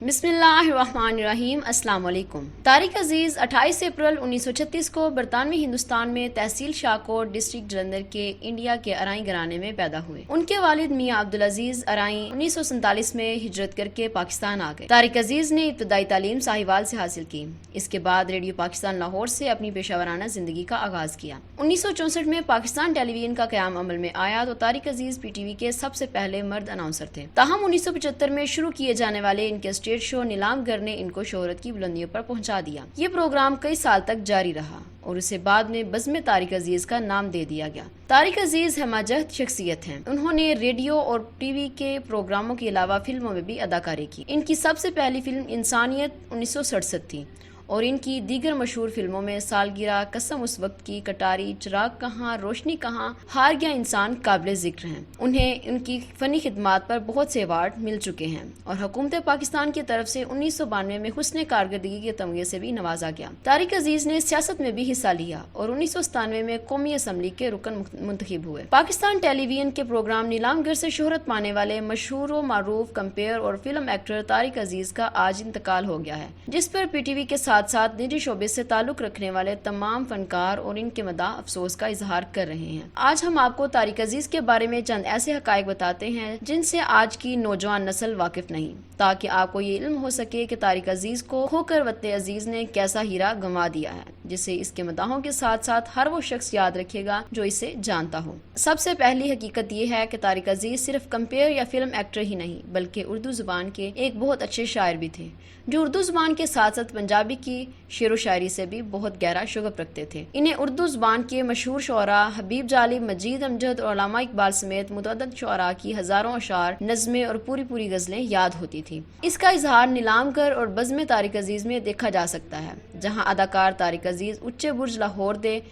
बिस्मिल्लाहिर्रहमानिर्रहीम। अस्सलाम वालेकुम। तारिक अजीज 28 अप्रैल 1936 को बरतानवी हिंदुस्तान में तहसील शाहकोट डिस्ट्रिक्ट जलंधर के इंडिया के अराई घराने में पैदा हुए। उनके वालिद मियाँ अब्दुल अजीज अराई 1947 में हिजरत करके पाकिस्तान आ गए। तारिक अजीज ने इब्तदाई तालीम साहिवाल से हासिल की। इसके बाद रेडियो पाकिस्तान लाहौर से अपनी पेशावराना जिंदगी का आगाज किया। 1964 में पाकिस्तान टेलीविजन का क़याम अमल में आया तो तारिक अजीज PTV के सबसे पहले मर्द अनाउंसर थे। ताहम 1975 में शुरू किए जाने वाले इनके स्टेज शो नीलामगर ने इनको शोहरत की बुलंदियों पर पहुंचा दिया। ये प्रोग्राम कई साल तक जारी रहा और उसे बाद में बज़्म तारिक अजीज का नाम दे दिया गया। तारिक अजीज हमाजहत शख्सियत हैं। उन्होंने रेडियो और TV के प्रोग्रामों के अलावा फिल्मों में भी अदाकारी की। इनकी सबसे पहली फिल्म इंसानियत 1967 थी और इनकी दीगर मशहूर फिल्मों में सालगिरह, कसम उस वक्त की, कटारी, चिराग कहाँ, रोशनी कहाँ, हार गया इंसान काबिल जिक्र हैं। उन्हें उनकी फ़नी खिदमात पर बहुत से अवार्ड मिल चुके हैं और हुकूमत पाकिस्तान की तरफ से 1992 में हुस्न कारकर्दगी के तमगे से भी नवाजा गया। तारिक अजीज ने सियासत में भी हिस्सा लिया और 1997 में कौमी असम्बली के रुकन मुंतखब हुए। पाकिस्तान टेलीविजन के प्रोग्राम नीलामगर से शोहरत पाने वाले मशहूर व मारूफ कंपेयर और फिल्म एक्टर तारिक अजीज का आज इंतकाल हो गया है, जिस पर PTV के साथ साथ निजी शोबे से ताल्लुक रखने वाले तमाम फनकार और इनके मदा अफसोस का इजहार कर रहे हैं। आज हम आपको तारिक अजीज के बारे में चंद ऐसे हकायक बताते हैं जिनसे आज की नौजवान नस्ल वाकिफ नहीं, ताकि आपको ये इल्म हो सके कि तारिक अजीज को खोकर वतन अजीज ने कैसा हीरा गंवा दिया है, जिसे इसके मदाहों के साथ साथ हर वो शख्स याद रखेगा जो इसे जानता हो। सबसे पहली हकीकत ये है कि तारिक अजीज सिर्फ कंपेयर या फिल्म एक्टर ही नहीं बल्कि उर्दू जुबान के एक बहुत अच्छे शायर भी थे, जो उर्दू जुबान के साथ साथ पंजाबी की शेर व शायरी से भी बहुत गहरा शुगफ रखते थे। इन्हें उर्दू जुबान के मशहूर शुअरा हबीब जालिब, मजीद अमजद और अल्लामा इकबाल समेत मुतअद्दिद शुअरा की हजारों अशार, नज़्में और पूरी गज़लें याद होती थी। इसका इजहार नीलामगर और बज़्म तारिक अजीज में देखा जा सकता है, जहाँ अदाकार तारिक अजीज उच्चे बुर्ज लाहौर दे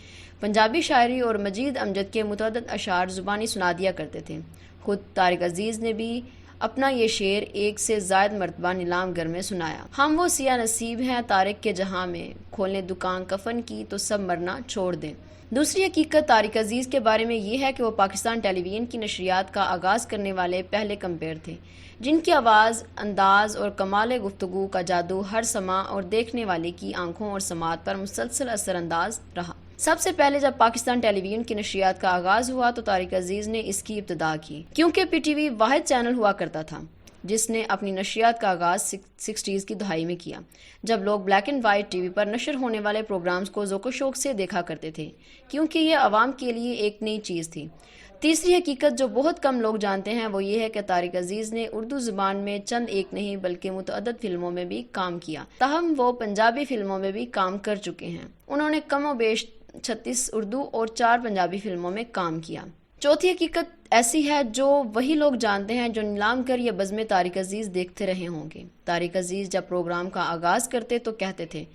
पंजाबी शायरी और मजीद अमजद के मुतअद्दिद अशार जुबानी सुना दिया करते थे। खुद तारिक अजीज ने भी अपना ये शेर एक से ज़ायद मरतबा नीलामगर में सुनाया। हम वो सिया नसीब हैं तारिक के जहां में, खोलें दुकान कफन की तो सब मरना छोड़ दें। दूसरी हकीकत तारिक अजीज के बारे में ये है कि वो पाकिस्तान टेलीविजन की नशरियात का आगाज़ करने वाले पहले कंपेयर थे, जिनकी आवाज़, अंदाज और कमाल गुफ्तगू का जादू हर समा और देखने वाले की आंखों और समात पर मुसलसल असरअंदाज रहा। सबसे पहले जब पाकिस्तान टेलीविजन की नशरियात का आगाज़ हुआ तो तारिक अजीज ने इसकी इब्तिदा की, क्योंकि PTV वाहिद चैनल हुआ करता था जिसने अपनी नशरियात का आगाज़ 60s की दहाई में किया, जब लोग ब्लैक एंड वाइट TV पर नशर होने वाले प्रोग्राम्स को ज़ौक़ शौक़ से देखा करते थे, क्योंकि ये आवाम के लिए एक नई चीज़ थी। तीसरी हकीकत जो बहुत कम लोग जानते हैं वो ये है कि तारिक अजीज ने उर्दू ज़ुबान में चंद एक नहीं बल्कि मुतअद्दिद फिल्मों में भी काम किया, ताहम वो पंजाबी फिल्मों में भी काम कर चुके हैं। उन्होंने कमो बेश 36 उर्दू और 4 पंजाबी फिल्मों में काम किया। चौथी हकीकत ऐसी है जो वही लोग जानते हैं जो नीलामगर या बज़्म तारिक अजीज देखते रहे होंगे। तारिक अजीज जब प्रोग्राम का आगाज़ करते तो कहते थे,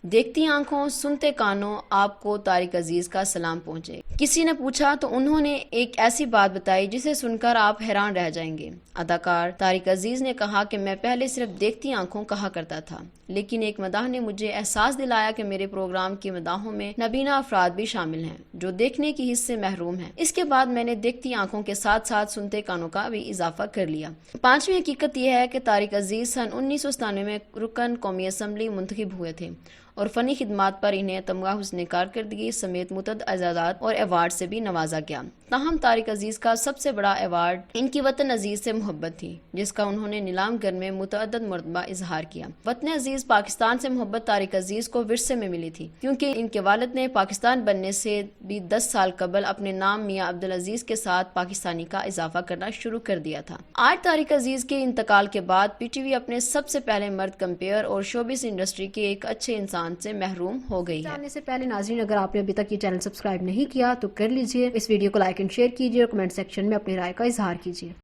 देखती आंखों सुनते कानों आपको तारिक अजीज का सलाम पहुंचे। किसी ने पूछा तो उन्होंने एक ऐसी बात बताई जिसे सुनकर आप हैरान रह जाएंगे। अदाकार तारिक अजीज ने कहा कि मैं पहले सिर्फ देखती आंखों कहा करता था, लेकिन एक मदाह ने मुझे एहसास दिलाया कि मेरे प्रोग्राम की मदाहों में नबीना अफराद भी शामिल हैं जो देखने की हिस्से महरूम हैं। इसके बाद मैंने देखती आंखों के साथ साथ सुनते कानों का भी इजाफा कर लिया। पांचवी हकीकत यह है कि तारिक अजीज सन 1997 में रुकन कौमी असम्बली मुंतखब हुए थे और फ़नी खिदमात पर इन्हें तमगा हुस्न कारकर्दगी समेत मुतअद्दिद एजाज़ात और अवार्ड से भी नवाजा गया। ताहम तारिक अजीज का सबसे बड़ा अवार्ड इनकी वतन अजीज से मोहब्बत थी, जिसका उन्होंने नीलामगर में मुतअद्दिद मरतबा इजहार किया। वतन अजीज पाकिस्तान से मोहब्बत तारिक अजीज को विरसे में मिली थी, क्योंकि इनके वालिद ने पाकिस्तान बनने से भी 10 साल कबल अपने नाम मियाँ अब्दुल अजीज के साथ पाकिस्तानी का इजाफा करना शुरू कर दिया था। आज तारिक अजीज के इंतकाल के बाद PTV अपने सबसे पहले मर्द कंपेयर और शोबिस इंडस्ट्री के एक अच्छे इंसान से महरूम हो गई है। जानने से पहले नाज़रीन, अगर आपने अभी तक ये चैनल सब्सक्राइब नहीं किया तो कर लीजिए। इस वीडियो को लाइक एंड शेयर कीजिए और कमेंट सेक्शन में अपनी राय का इजहार कीजिए।